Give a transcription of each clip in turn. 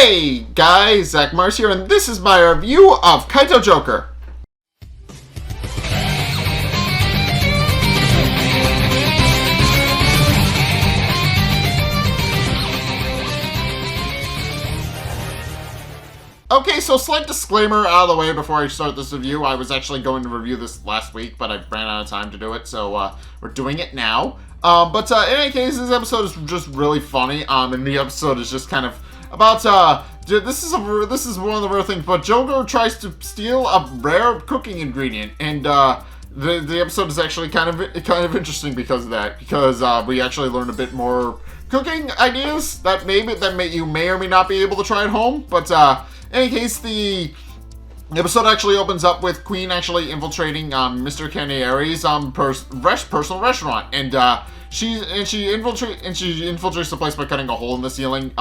Hey guys, Zack here, and this is my review of Kaitou Joker. Okay, so slight disclaimer out of the way before I start this review. I was actually going to review this last week, but I ran out of time to do it, so we're doing it now. But in any case, this episode is just really funny, and the episode is just kind of about, this is one of the rare things, but Joker tries to steal a rare cooking ingredient, and the episode is actually kind of interesting because of that, because we actually learn a bit more cooking ideas that you may or may not be able to try at home, but in any case, the episode actually opens up with Queen actually infiltrating Mr. Canari's personal restaurant, and she infiltrates the place by cutting a hole in the ceiling,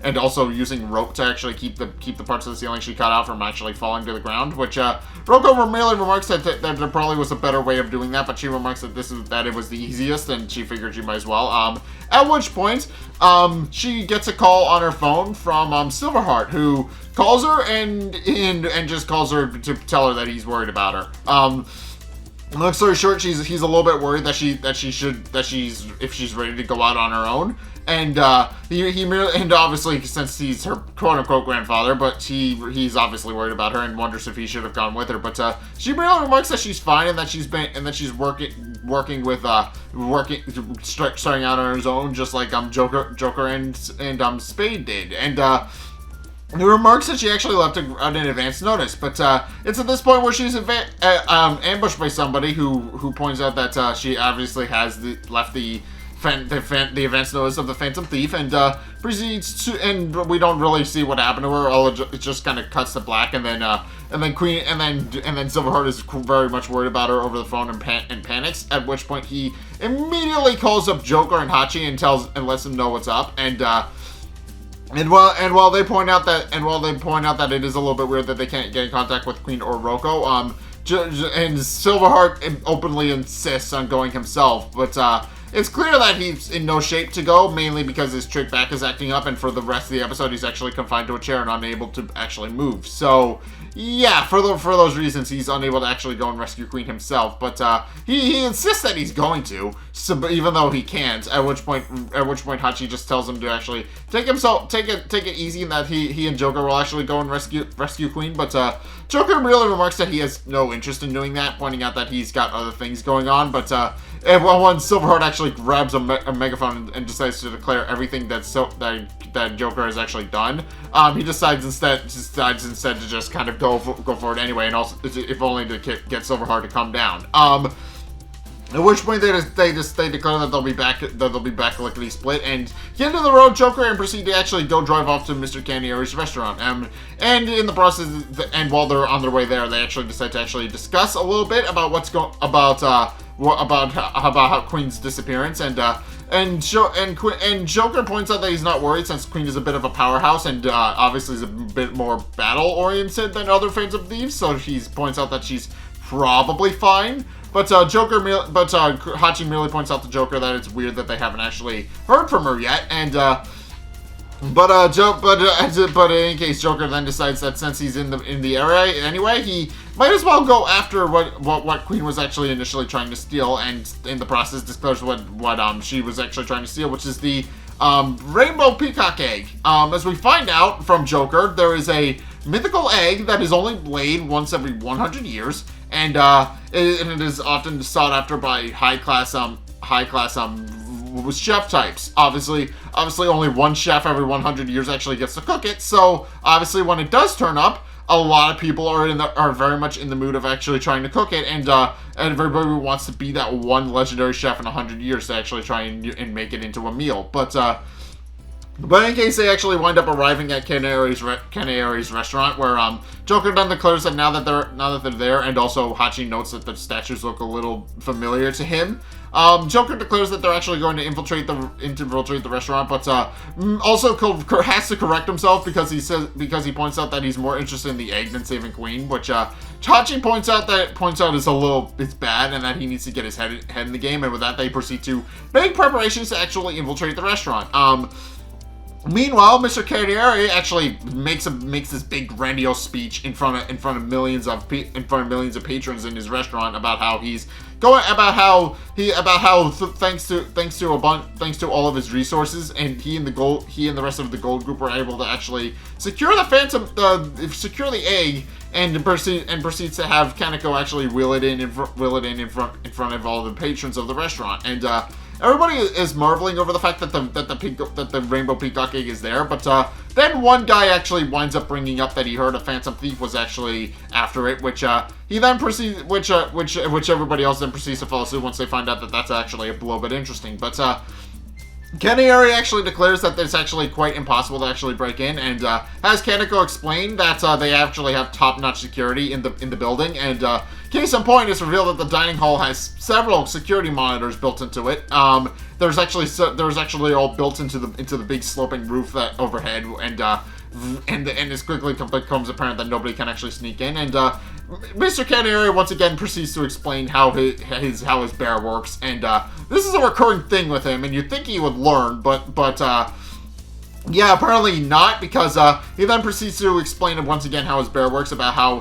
and also using rope to actually keep the parts of the ceiling she cut out from actually falling to the ground. Which Roko merely remarks that there probably was a better way of doing that, but she remarks that it was the easiest, and she figured she might as well. At which point, she gets a call on her phone from Silverheart, who calls her and just calls her to tell her that he's worried about her. Long story short, he's a little bit worried that if she's ready to go out on her own, and and obviously since he's her quote unquote grandfather, but he's obviously worried about her and wonders if he should have gone with her. But she merely remarks that she's fine and that she's starting out on her own, just like Joker and Spade did, and he remarks that she actually left an advance notice, but it's at this point where she's ambushed by somebody who points out that she obviously has left the advance notice of the Phantom Thief, and proceeds to, and we don't really see what happened to her. It just kind of cuts to black, and then Silverheart is very much worried about her over the phone and panics. At which point he immediately calls up Joker and Hachi and lets them know what's up, And while they point out that it is a little bit weird that they can't get in contact with Queen or Roko, and Silverheart openly insists on going himself, but it's clear that he's in no shape to go, mainly because his trick back is acting up, and for the rest of the episode he's actually confined to a chair and unable to actually move. So yeah, for those reasons he's unable to actually go and rescue Queen himself, but he insists that he's going to, so even though he can't. At which point Hachi just tells him to actually take it easy, and that he and Joker will actually go and rescue Queen. But Joker really remarks that he has no interest in doing that, pointing out that he's got other things going on. But when Silverheart actually grabs a megaphone and decides to declare everything that Joker has actually done, he decides instead to just kind of go for it anyway, and also if only to get Silverheart to come down. At which point they declare that they'll be back lickety split, and get into the road Joker and proceed to actually go drive off to Mr. Canari's restaurant. And in the process, and while they're on their way there, they actually decide to actually discuss a little bit about about how Queen's disappearance, and Joker points out that he's not worried since Queen is a bit of a powerhouse and obviously is a bit more battle oriented than other Phantom Thieves, so he points out that she's probably fine. But Hachi merely points out to Joker that it's weird that they haven't actually heard from her yet, and but in any case, Joker then decides that since he's in the area anyway, he might as well go after what Queen was actually initially trying to steal, and in the process discloses what she was actually trying to steal, which is the Rainbow Peacock Egg. As we find out from Joker, there is a mythical egg that is only laid once every 100 years, and it is often sought after by high class chef types. Obviously only one chef every 100 years actually gets to cook it, so obviously when it does turn up, a lot of people are very much in the mood of actually trying to cook it, and everybody wants to be that one legendary chef in 100 years to actually try and make it into a meal. But in case, they actually wind up arriving at Canari's restaurant, where Joker then declares that now that they're there, and also Hachi notes that the statues look a little familiar to him. Joker declares that they're actually going to infiltrate the restaurant, but also has to correct himself because he points out that he's more interested in the egg than saving Queen, which Hachi points out is bad, and that he needs to get his head in the game. And with that, they proceed to make preparations to actually infiltrate the restaurant. Meanwhile, Mr. Carriere actually makes this big grandiose speech in front of millions of patrons in his restaurant about how thanks to all of his resources, and he and the rest of the gold group were able to actually secure the egg, and proceeds to have Kaneko actually wheel it in front of all the patrons of the restaurant. And everybody is marveling over the fact that the Rainbow Peacock Egg is there, but then one guy actually winds up bringing up that he heard a Phantom Thief was actually after it, which everybody else then proceeds to follow suit once they find out that that's actually a little bit interesting. But Kaneko actually declares that it's actually quite impossible to actually break in, and has Kaneko explain that they actually have top-notch security in the building. And case in point, it's revealed that the dining hall has several security monitors built into it. There's actually all built into the big sloping roof that overhead, and it's quickly becomes apparent that nobody can actually sneak in. And Mr. Canary once again proceeds to explain how his bear works, and this is a recurring thing with him, and you'd think he would learn, but yeah, apparently not, because he then proceeds to explain once again how his bear works, about how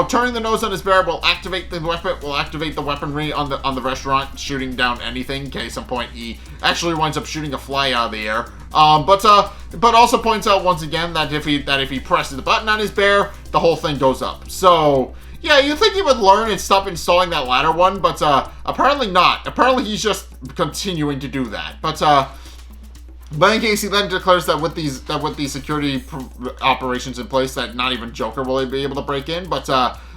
turning the nose on his bear will activate the weaponry on the restaurant, shooting down anything. Case in point, he actually winds up shooting a fly out of the air. But also points out once again that if he presses the button on his bear, the whole thing goes up. So yeah, you'd think he would learn and stop installing that latter one, but apparently not. Apparently he's just continuing to do that. But in case, he then declares that with these security operations in place, that not even Joker will be able to break in. But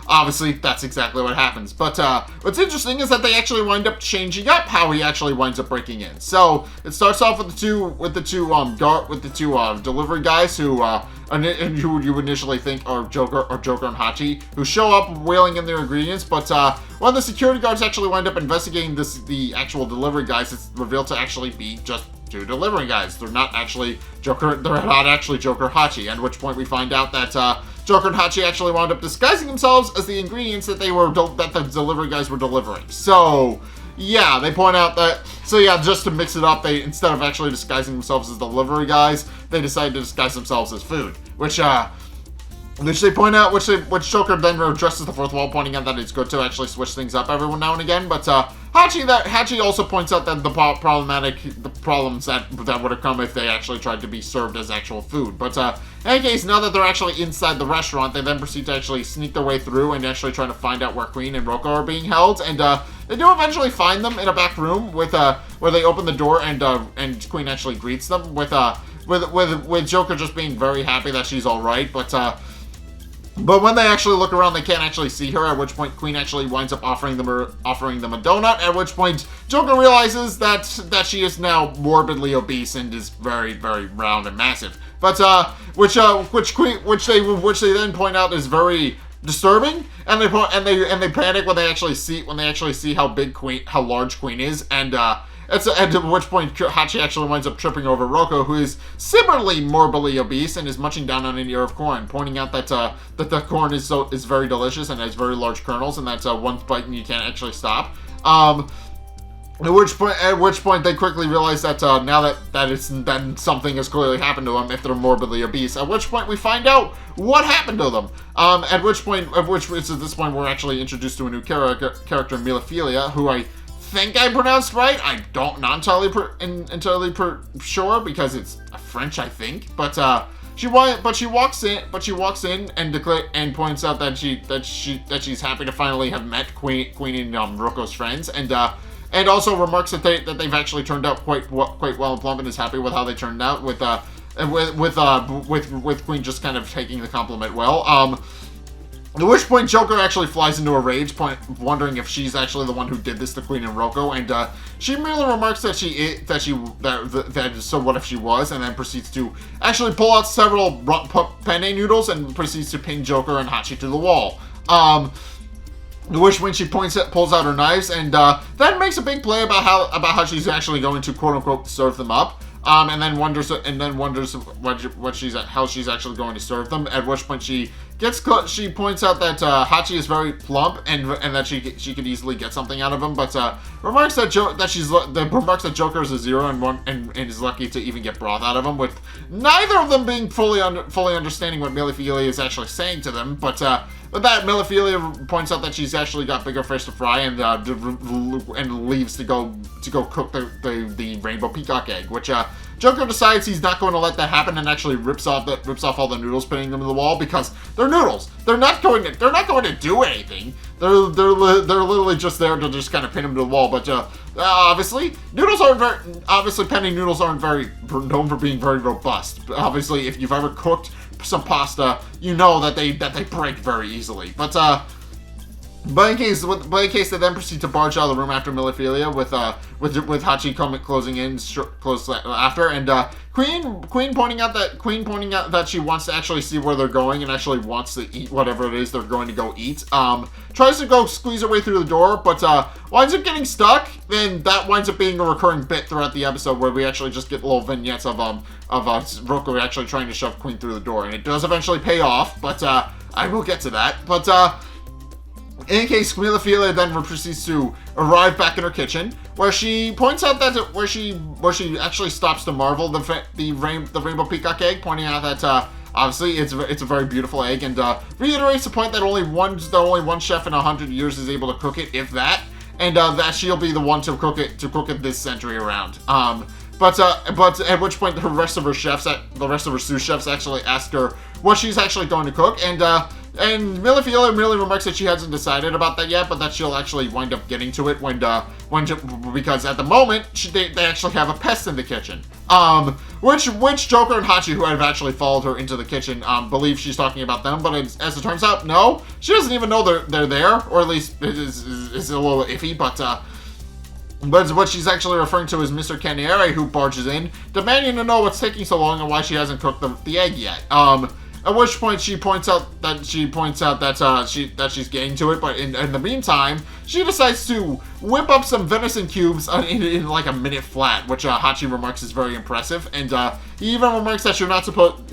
obviously, that's exactly what happens. But what's interesting is that they actually wind up changing up how he actually winds up breaking in. So it starts off with the two delivery guys who you would initially think are Joker and Hachi, who show up wailing in their ingredients. But when the security guards actually wind up investigating the actual delivery guys, it's revealed to actually be just two delivery guys. They're not actually Joker Hachi, at which point we find out that Joker and Hachi actually wound up disguising themselves as the ingredients that the delivery guys were delivering. So yeah, they point out that, so yeah, just to mix it up, they, instead of actually disguising themselves as delivery guys, they decided to disguise themselves as food, which they point out, which Joker then addresses the fourth wall, pointing out that it's good to actually switch things up every now and again. But Hachi also points out that the problems that would have come if they actually tried to be served as actual food. But in any case, now that they're actually inside the restaurant, they then proceed to actually sneak their way through and actually try to find out where Queen and Roko are being held. And they do eventually find them in a back room with where they open the door, and Queen actually greets them with Joker just being very happy that she's all right. But when they actually look around, they can't actually see her, at which point Queen actually winds up offering them a donut, at which point Joker realizes that she is now morbidly obese and is very, very round and massive. But which they then point out is very disturbing, and they panic when they actually see how large Queen is, and at which point Hachi actually winds up tripping over Roko, who is similarly morbidly obese and is munching down on an ear of corn, pointing out that the corn is very delicious and has very large kernels, and that's one bite and you can't actually stop. At which point they quickly realize that now that something has clearly happened to them if they're morbidly obese. At which point we find out what happened to them. At this point we're actually introduced to a new character, Milophilia, who I think I pronounced right. I don't not entirely sure because it's French, I think. But she walks in and points out that she's happy to finally have met Queen and Roko's friends, and also remarks that they've actually turned out quite well and plump, and is happy with how they turned out with Queen just kind of taking the compliment well. At which point Joker actually flies into a rage, wondering if she's actually the one who did this to Queen and Roko, and she merely remarks that so what if she was, and then proceeds to actually pull out several penne noodles and proceeds to pin Joker and Hachi to the wall. At which when she pulls out her knives, and then makes a big play about how she's actually going to quote unquote serve them up. and then wonders how she's actually going to serve them. At which point she points out that Hachi is very plump and that she could easily get something out of him, but remarks that Joker is a 0 and is lucky to even get broth out of him, with neither of them being fully understanding what Milliphilia is actually saying to them. But with that, Milliphilia points out that she's actually got bigger fish to fry and leaves to go cook the Rainbow Peacock Egg, which Joker decides he's not going to let that happen and actually rips off all the noodles, putting them in the wall, because they're noodles. They're not going to do anything. They're literally just there to just kind of pin them to the wall. But obviously, penny noodles aren't very known for being very robust. Obviously, if you've ever cooked some pasta, you know that they break very easily. But in case they then proceed to barge out of the room after Milliphilia, with Hachi closing in close after, and Queen pointing out that she wants to actually see where they're going and actually wants to eat whatever it is they're going to go eat. Tries to go squeeze her way through the door, but winds up getting stuck. Then that winds up being a recurring bit throughout the episode, where we actually just get little vignettes of Roku actually trying to shove Queen through the door, and it does eventually pay off. But I will get to that. But in any case, Milliphilia then proceeds to arrive back in her kitchen, where she points out that where she actually stops to marvel the Rainbow Peacock Egg, pointing out that obviously it's a very beautiful egg, and reiterates the point that only one chef in 100 years is able to cook it, if that, and that she'll be the one to cook it this century around. But at which point the rest of her sous chefs actually ask her what she's actually going to cook, and Milliphilia really remarks that she hasn't decided about that yet, but that she'll actually wind up getting to it because at the moment they actually have a pest in the kitchen. Which Joker and Hachi, who have actually followed her into the kitchen, believe she's talking about them, but as it turns out, no, she doesn't even know they're there, or at least it's a little iffy. But what she's actually referring to is Mr. Canieri, who barges in, demanding to know what's taking so long and why she hasn't cooked the egg yet. At which point she points out that she's getting to it, but in the meantime, she decides to whip up some venison cubes in like a minute flat, which Hachi remarks is very impressive, and he even remarks that you're not supposed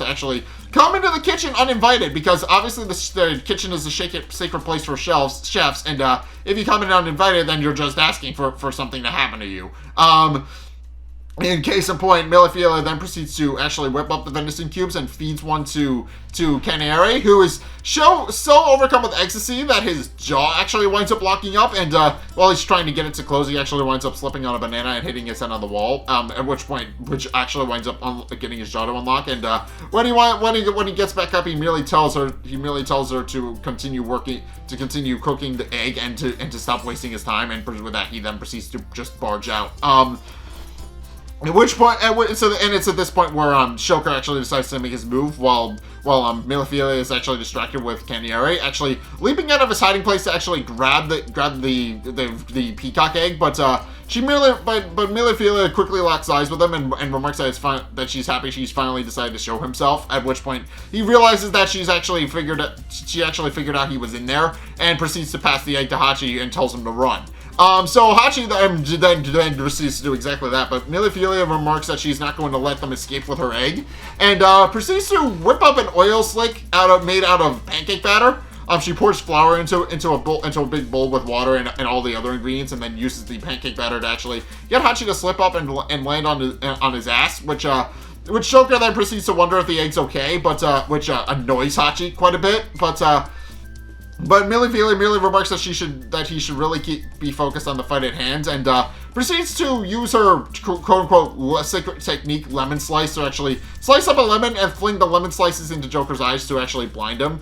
to actually come into the kitchen uninvited, because obviously the kitchen is a sacred place for chefs, and if you come in uninvited, then you're just asking for something to happen to you. In case in point, Milliphilia then proceeds to actually whip up the venison cubes and feeds one to Canieri, who is so overcome with ecstasy that his jaw actually winds up locking up, and while he's trying to get it to close, he actually winds up slipping on a banana and hitting his head on the wall. Which actually winds up getting his jaw to unlock. And when he gets back up, he merely tells her to continue cooking the egg and to stop wasting his time. And with that, he then proceeds to just barge out. At which point, it's at this point where Joker actually decides to make his move, while Milliphilia is actually distracted with Canieri, actually leaping out of his hiding place to actually grab the peacock egg, but Milliphilia quickly locks eyes with him and remarks that she's happy she's finally decided to show himself. At which point he realizes that she actually figured out he was in there, and proceeds to pass the egg to Hachi and tells him to run. So Hachi then proceeds to do exactly that, but Milliphilia remarks that she's not going to let them escape with her egg, and proceeds to whip up an oil slick made out of pancake batter. She pours flour into a big bowl with water and all the other ingredients, and then uses the pancake batter to actually get Hachi to slip up and land on his ass, which Joker then proceeds to wonder if the egg's okay, but which annoys Hachi quite a bit, But Milliphilia merely remarks that he should really be focused on the fight at hand, and proceeds to use her quote-unquote secret technique, lemon slice, to actually slice up a lemon and fling the lemon slices into Joker's eyes to actually blind him,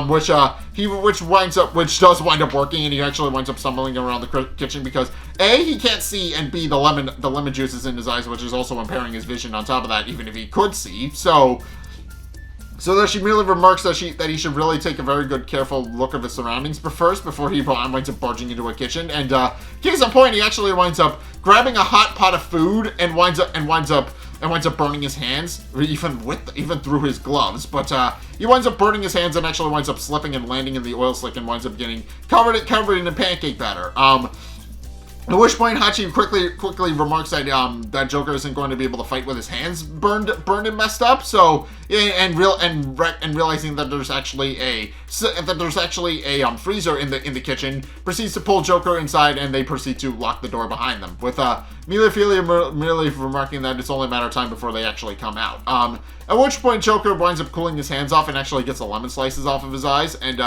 which does wind up working, and he actually winds up stumbling around the kitchen because A, he can't see, and B, the lemon juice is in his eyes, which is also impairing his vision on top of that, even if he could see. So that she merely remarks that he should really take a very good, careful look of his surroundings before he winds up barging into a kitchen. And case in point, he actually winds up grabbing a hot pot of food and winds up burning his hands, even through his gloves. But he winds up burning his hands and actually winds up slipping and landing in the oil slick and winds up getting covered in a pancake batter. At which point, Hachi quickly remarks that that Joker isn't going to be able to fight with his hands burned and messed up. So, and realizing that there's actually a freezer in the kitchen, proceeds to pull Joker inside, and they proceed to lock the door behind them. With Milophilia merely remarking that it's only a matter of time before they actually come out. At which point, Joker winds up cooling his hands off and actually gets the lemon slices off of his eyes, and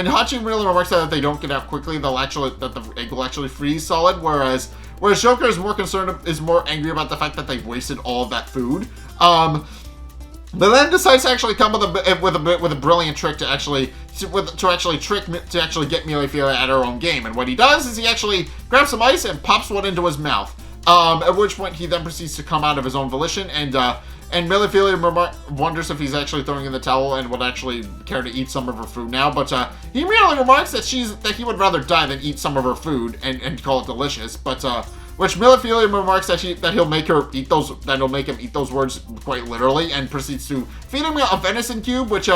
Hachi really remarks that if they don't get out quickly, that the egg will actually freeze solid. Whereas Joker is more angry about the fact that they've wasted all of that food. But then decides to actually come with a brilliant trick to actually get Milophilia at her own game. And what he does is he actually grabs some ice and pops one into his mouth. At which point he then proceeds to come out of his own volition, and Milophilia wonders if he's actually throwing in the towel and would actually care to eat some of her food now. But he merely remarks that he would rather die than eat some of her food and call it delicious. But which Milophilia remarks that he'll make him eat those words quite literally, and proceeds to feed him a venison cube, which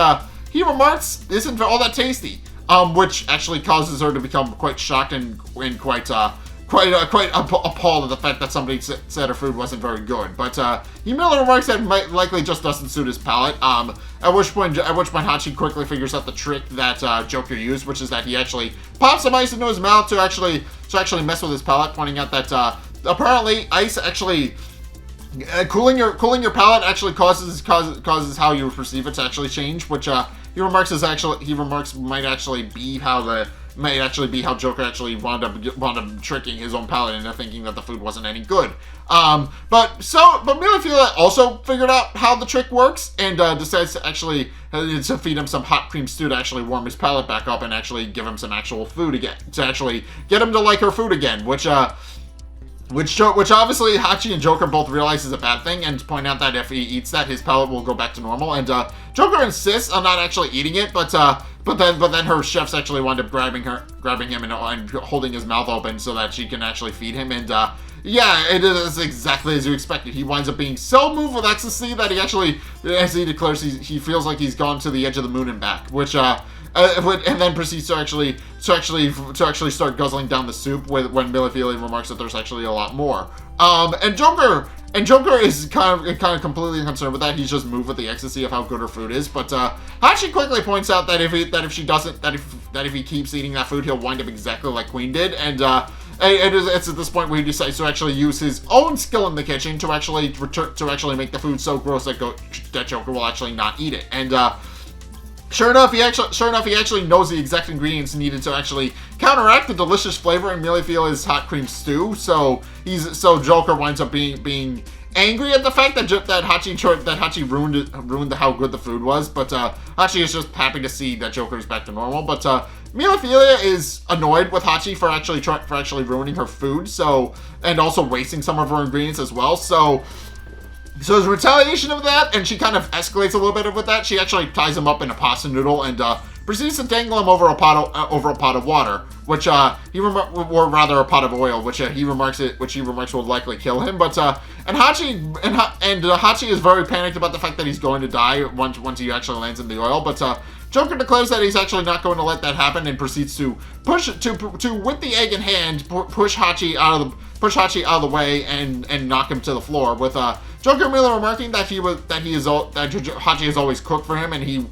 he remarks isn't all that tasty. Which actually causes her to become quite shocked and quite appalled at the fact that somebody said her food wasn't very good. But he merely remarks that it likely just doesn't suit his palate. At which point Hachi quickly figures out the trick that Joker used, which is that he actually pops some ice into his mouth to actually mess with his palate, pointing out that apparently ice actually cooling your palate actually causes how you perceive it to actually change, which he remarks might actually be how Joker actually wound up tricking his own palate into thinking that the food wasn't any good. But Milophilia also figured out how the trick works, and decides to feed him some hot cream stew to actually warm his palate back up and actually give him some actual food again, to actually get him to like her food again, which obviously Hachi and Joker both realize is a bad thing, and point out that if he eats that, his palate will go back to normal. And Joker insists on not actually eating it, but then her chefs actually wind up grabbing him and holding his mouth open so that she can actually feed him. And yeah, it is exactly as you expected. He winds up being so moved with ecstasy that he actually, as he declares, he feels like he's gone to the edge of the moon and back, which and then proceeds to actually start guzzling down the soup when Milophilia remarks that there's actually a lot more. And Joker is kind of completely unconcerned with that. He's just moved with the ecstasy of how good her food is. But Hachi quickly points out that if he keeps eating that food, he'll wind up exactly like Queen did. And it's at this point where he decides to actually use his own skill in the kitchen to actually make the food so gross that Joker will actually not eat it. And Sure enough, he actually knows the exact ingredients needed to actually counteract the delicious flavor in Milophilia's hot cream stew. So Joker winds up being angry at the fact that Hachi ruined how good the food was. But Hachi is just happy to see that Joker is back to normal. But Milophilia is annoyed with Hachi for actually ruining her food. And also wasting some of her ingredients as well. So as retaliation of that, and she kind of escalates a little bit with that, she actually ties him up in a pasta noodle and proceeds to dangle him over a pot of water, which or rather a pot of oil, which he remarks will likely kill him. But Hachi is very panicked about the fact that he's going to die once he actually lands in the oil. But Joker declares that he's actually not going to let that happen, and proceeds to with the egg in hand, push Hachi out of the way and knock him to the floor. With Joker merely remarking that Hachi has always cooked for him, and he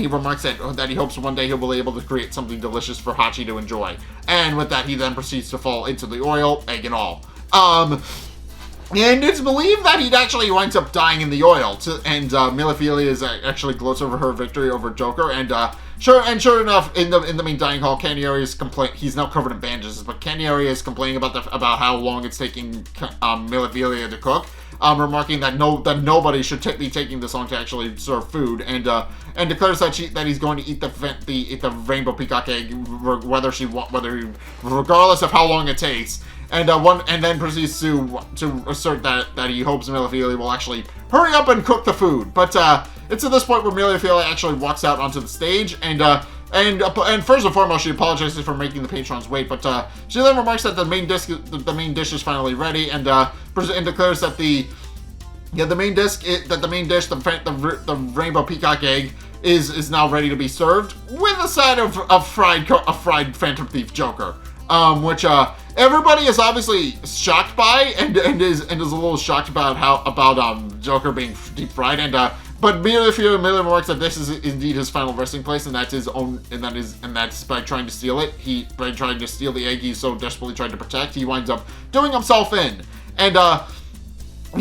remarks that he hopes one day he'll be able to create something delicious for Hachi to enjoy. And with that, he then proceeds to fall into the oil, egg and all. And it's believed that he actually winds up dying in the oil. And Milophilia actually gloats over her victory over Joker. And sure enough, in the main dining hall, Candiary is he's now covered in bandages, but Candiary is complaining about how long it's taking Milophilia to cook. Remarking that nobody should be taking this long to actually serve food, and declares that he's going to eat the Rainbow Peacock Egg regardless of how long it takes, and then proceeds to assert that he hopes Milophilia will actually hurry up and cook the food. But it's at this point where Milophilia actually walks out onto the stage, and first and foremost, she apologizes for making the patrons wait. But she then remarks that the main dish is finally ready, and declares that the main dish, the Rainbow Peacock Egg, is now ready to be served with a side of fried Phantom Thief Joker. everybody is obviously shocked by and is a little shocked about Joker being deep fried, but Miller remarks that this is indeed his final resting place, and that's his own, and that's by trying to steal it. By trying to steal the egg he's so desperately trying to protect, he winds up doing himself in. And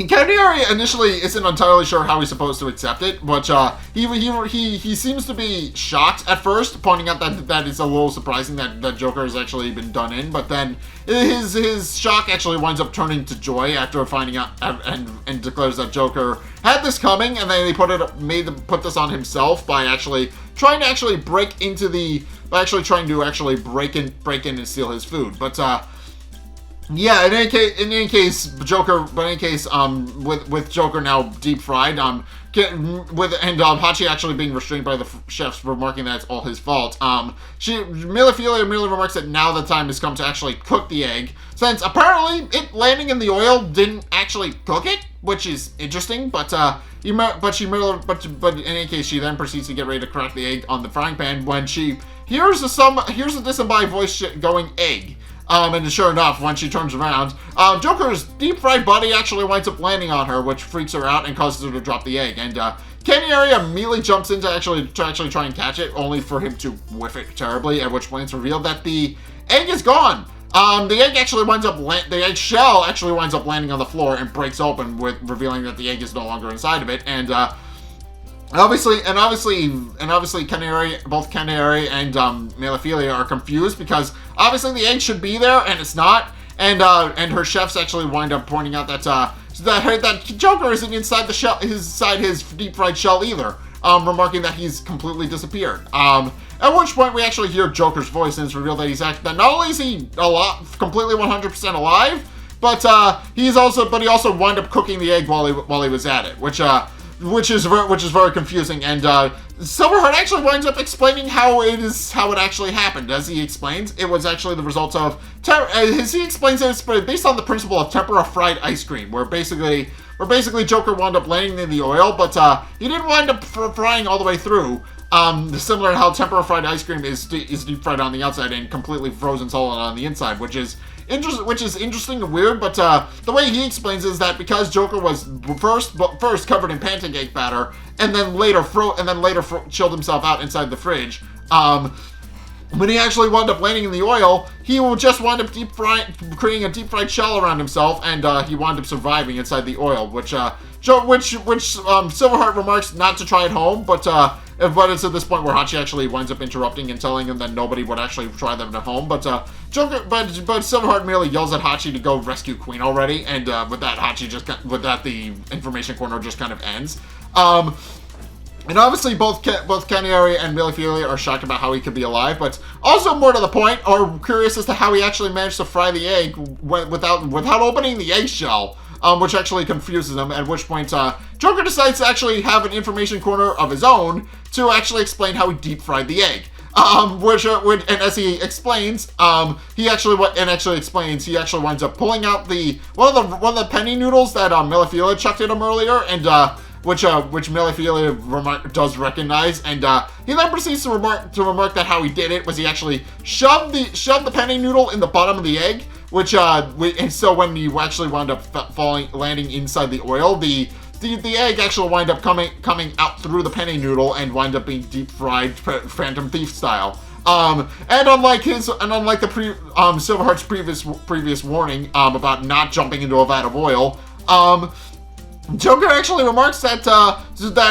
Canary initially isn't entirely sure how he's supposed to accept it, but he seems to be shocked at first, pointing out that it's a little surprising that Joker has actually been done in. But then his shock actually winds up turning to joy after finding out and declares that Joker had this coming, and then they put this on himself by trying to break in and steal his food. But yeah, in any case, with Joker now deep fried, Hachi actually being restrained by the chefs, remarking that it's all his fault. Miller remarks that now the time has come to actually cook the egg, since apparently it landing in the oil didn't actually cook it, which is interesting. But in any case, she then proceeds to get ready to crack the egg on the frying pan when she hears a disembodied voice going egg. And sure enough, when she turns around, Joker's deep-fried body actually winds up landing on her, which freaks her out and causes her to drop the egg. And Canary immediately jumps in to actually try and catch it, only for him to whiff it terribly, at which point it's revealed that the egg is gone. The eggshell actually winds up landing on the floor and breaks open, revealing that the egg is no longer inside of it. And obviously, both Canary and Malaphilia are confused because obviously the egg should be there and it's not, and her chefs actually wind up pointing out that Joker isn't inside the shell, inside his deep fried shell either, remarking that he's completely disappeared. At which point we actually hear Joker's voice, and it's revealed that that not only is he completely 100% alive, but he also wound up cooking the egg while he was at it, which is very confusing. And Silverheart actually winds up explaining how it actually happened. As he explains, it was actually the result of he explains it's based on the principle of tempera fried ice cream, where basically Joker wound up landing in the oil, but he didn't wind up frying all the way through. Similar to how tempera fried ice cream is deep fried on the outside and completely frozen solid on the inside, which is interesting and weird. But the way he explains is that because Joker was first covered in pancake egg batter and then later chilled himself out inside the fridge, when he actually wound up landing in the oil, he will just wind up creating a deep fried shell around himself, and he wound up surviving inside the oil, which Silverheart remarks not to try at home, but it's at this point where Hachi actually winds up interrupting and telling him that nobody would actually try them at home. But Silverheart merely yells at Hachi to go rescue Queen already, and with that the information corner just kind of ends. And obviously both Canary and Malaphilia are shocked about how he could be alive, but also more to the point, are curious as to how he actually managed to fry the egg without opening the eggshell, which actually confuses them, at which point Joker decides to actually have an information corner of his own to actually explain how he deep fried the egg. And as he explains, he actually winds up pulling out one of the penny noodles that Malaphilia chucked at him earlier, and which Malaphilia does recognize, and he then proceeds to remark that how he did it was he actually shoved the penny noodle in the bottom of the egg, and so when he actually wound up landing inside the oil, the egg actually wind up coming out through the penny noodle and wind up being deep fried Phantom Thief style. And unlike Silverheart's previous warning about not jumping into a vat of oil, Joker actually remarks that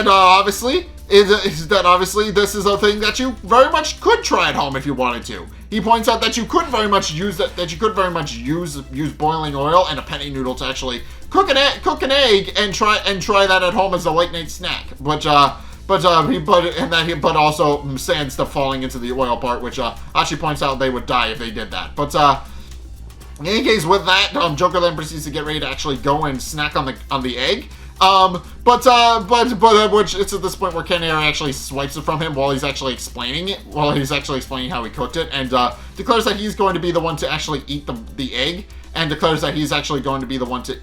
obviously this is a thing that you very much could try at home if you wanted to. He points out that you could very much use boiling oil and a penny noodle to actually cook an egg and try that at home as a late night snack. But also sans the falling into the oil part, which Hachi points out they would die if they did that. But in any case, with that, Joker then proceeds to get ready to actually go and snack on the egg. Which it's at this point where Canary actually swipes it from him while he's actually explaining how he cooked it, and declares that he's going to be the one to actually eat the egg, and declares that he's actually going to be the one to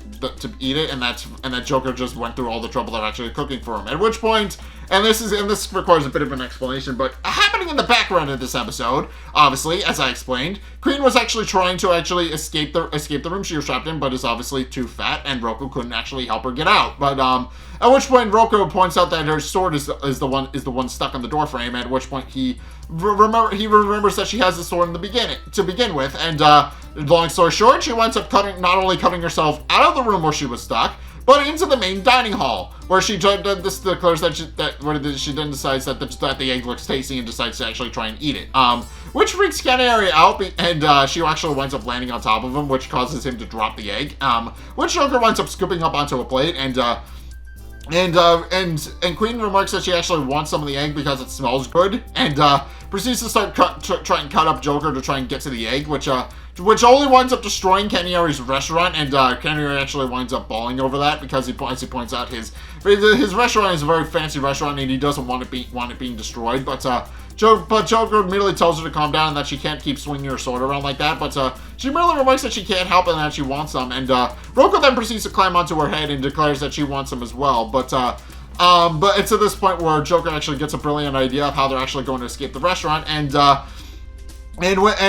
eat it, and that Joker just went through all the trouble of actually cooking for him. At which point and this requires a bit of an explanation, but happening in the background of this episode, obviously, as I explained, Queen was actually trying to escape the room she was trapped in, but is obviously too fat, and Roku couldn't actually help her get out. But at which point Roku points out that her sword is the one stuck on the door frame. At which point he remembers that she has the sword to begin with, and long story short, she winds up not only cutting herself out of the room where she was stuck, but into the main dining hall, where she declares that she then decides that the egg looks tasty and decides to actually try and eat it. Which freaks Canary out, and she actually winds up landing on top of him, which causes him to drop the egg. Which Joker winds up scooping up onto a plate, and Queen remarks that she actually wants some of the egg because it smells good, and proceeds to start try and cut up Joker to try and get to the egg, which only winds up destroying Canary's restaurant, and Canary actually winds up bawling over that because he points out his restaurant is a very fancy restaurant and he doesn't want it being destroyed, but Joker immediately tells her to calm down and that she can't keep swinging her sword around like that, but she merely remarks that she can't help it and that she wants some, and Roku then proceeds to climb onto her head and declares that she wants some as well, but it's at this point where Joker actually gets a brilliant idea of how they're actually going to escape the restaurant, and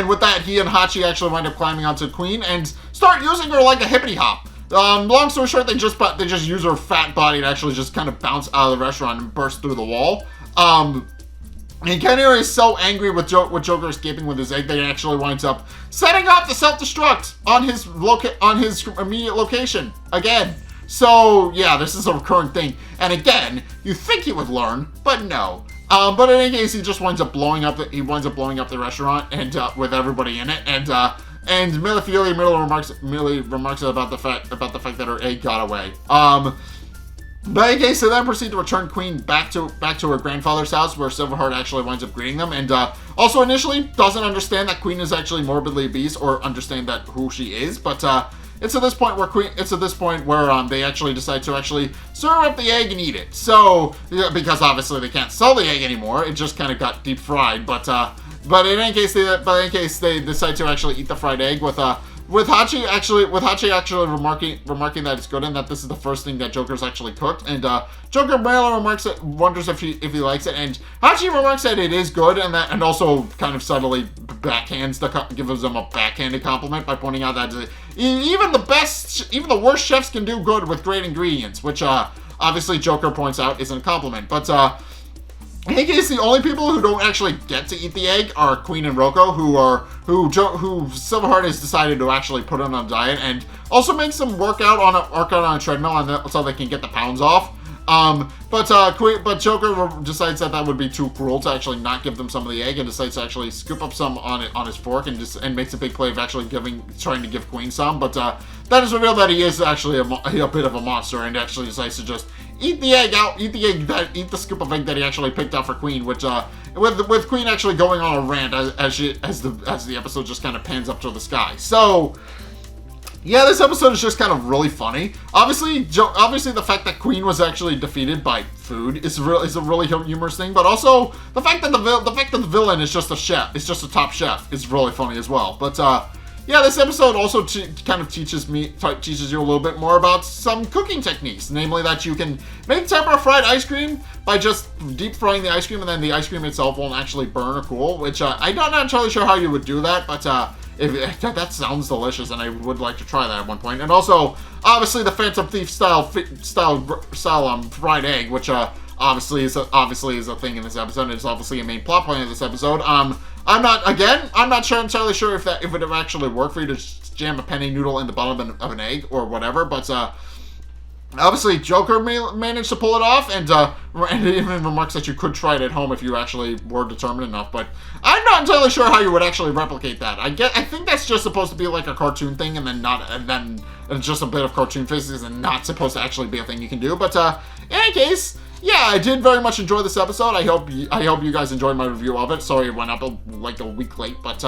with that, he and Hachi actually wind up climbing onto Queen and start using her like a hippity hop. Long story short, they just use her fat body to actually just kind of bounce out of the restaurant and burst through the wall. And Canary is so angry with Joker escaping with his egg that he actually winds up setting off the self-destruct on his immediate location again. So yeah, this is a recurring thing. And again, you think he would learn, but no. But in any case, he just winds up blowing up the restaurant and with everybody in it, and Millefeuille merely remarks about the fact that her egg got away. But in any case, they then proceed to return Queen back to her grandfather's house, where Silverheart actually winds up greeting them, and also initially doesn't understand that Queen is actually morbidly obese or understand that who she is, but it's at this point where they actually decide to actually serve up the egg and eat it. So because obviously they can't sell the egg anymore, it just kind of got deep fried. But in any case, they decide to actually eat the fried egg with Hachi actually remarking that it's good and that this is the first thing that Joker's actually cooked, and Joker merely wonders if he likes it, and Hachi remarks that it is good, and also kind of subtly gives him a backhanded compliment by pointing out that even the worst chefs can do good with great ingredients, which obviously Joker points out isn't a compliment, but in any case, the only people who don't actually get to eat the egg are Queen and Rocco, who Silverheart has decided to actually put on a diet and also make some workout on a treadmill so they can get the pounds off. But Joker decides that would be too cruel to actually not give them some of the egg, and decides to actually scoop up some on his fork and makes a big play of actually trying to give Queen some. But that is revealed that he is actually a bit of a monster, and actually decides to just eat the scoop of egg that he actually picked out for Queen, which with Queen actually going on a rant as the episode just kind of pans up to the sky. So yeah, this episode is just kind of really funny. Obviously the fact that Queen was actually defeated by food is a really humorous thing, but also the fact that the villain is just a chef, it's just a top chef, is really funny as well. But yeah, this episode also kind of teaches you a little bit more about some cooking techniques, namely that you can make tempura fried ice cream by just deep frying the ice cream, and then the ice cream itself won't actually burn or cool, which I'm not entirely sure how you would do that, but that sounds delicious, and I would like to try that at one point. And also, obviously, the Phantom Thief style fried egg, which obviously is a thing in this episode, and it's obviously a main plot point of this episode. I'm not entirely sure if it would actually work for you to jam a penny noodle in the bottom of an egg or whatever, but obviously Joker managed to pull it off, and even remarks that you could try it at home if you actually were determined enough, but I'm not entirely sure how you would actually replicate that. I think that's just supposed to be like a cartoon thing, and then just a bit of cartoon physics, and not supposed to actually be a thing you can do, but in any case, yeah, I did very much enjoy this episode. I hope you guys enjoyed my review of it. Sorry it went up like a week late, but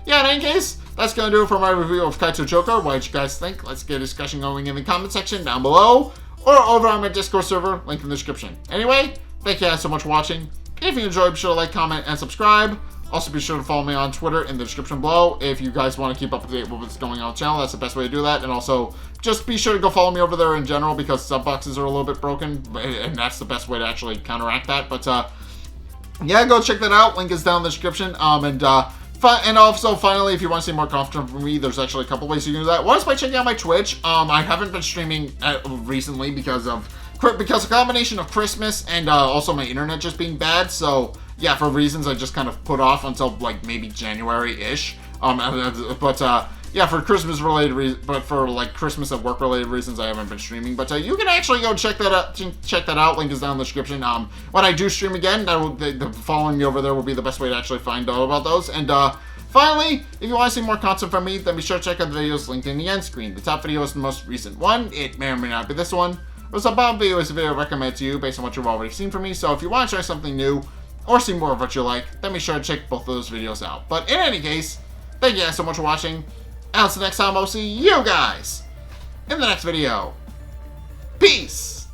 yeah, in any case, that's gonna do it for my review of Kaitou Joker. What did you guys think? Let's get a discussion going in the comment section down below, or over on my Discord server, link in the description. Anyway, thank you guys so much for watching. If you enjoyed, be sure to like, comment, and subscribe. Also, be sure to follow me on Twitter in the description below if you guys want to keep up to date with what's going on the channel. That's the best way to do that. And also, just be sure to go follow me over there in general because sub boxes are a little bit broken, and that's the best way to actually counteract that. But yeah, go check that out. Link is down in the description. And also, finally, if you want to see more content from me, there's actually a couple ways you can do that. One is by checking out my Twitch. I haven't been streaming recently because a combination of Christmas and also my internet just being bad. So yeah, for reasons I just kind of put off until like maybe January-ish. Yeah, for Christmas related reasons, but for like Christmas and work related reasons, I haven't been streaming. But you can actually go check that out. Check that out. Link is down in the description. When I do stream again, the following me over there will be the best way to actually find out about those. And finally, if you want to see more content from me, then be sure to check out the videos linked in the end screen. The top video is the most recent one. It may or may not be this one. But the bottom video is a video I recommend to you based on what you've already seen from me. So if you want to try something new or see more of what you like, then be sure to check both of those videos out. But in any case, thank you guys so much for watching. And until next time, I'll see you guys in the next video. Peace!